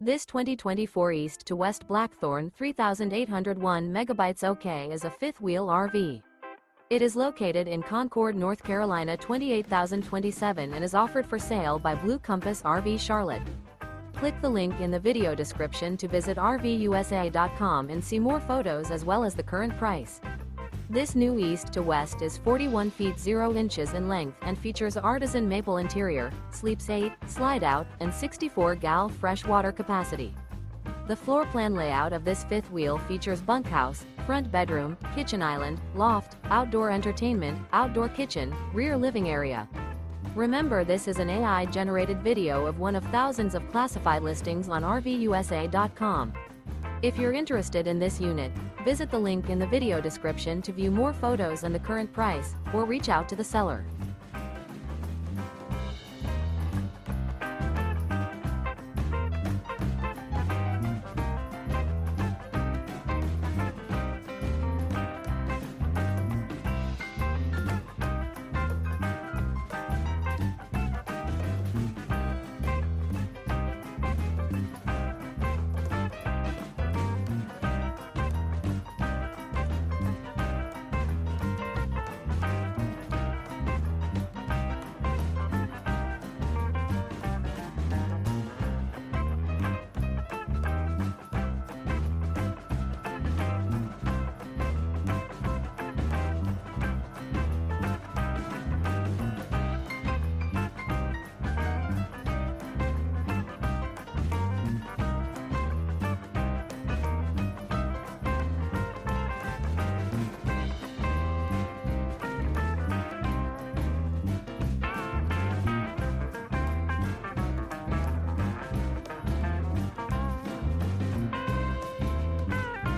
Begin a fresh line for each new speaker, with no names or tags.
This 2024 East to West Blackthorn 3801 megabytes OK is a fifth-wheel RV. It is located in Concord, North Carolina 28027 and is offered for sale by Blue Compass RV Charlotte. Click the link in the video description to visit RVUSA.com and see more photos as well as the current price. This new East to West is 41 feet 0 inches in length and features Artisan Maple interior, sleeps 8, slide-out, and 64 gal fresh water capacity. The floor plan layout of this fifth wheel features bunkhouse, front bedroom, kitchen island, loft, outdoor entertainment, outdoor kitchen, rear living area. Remember, this is an AI-generated video of one of thousands of classified listings on RVUSA.com. If you're interested in this unit, visit the link in the video description to view more photos and the current price, or reach out to the seller.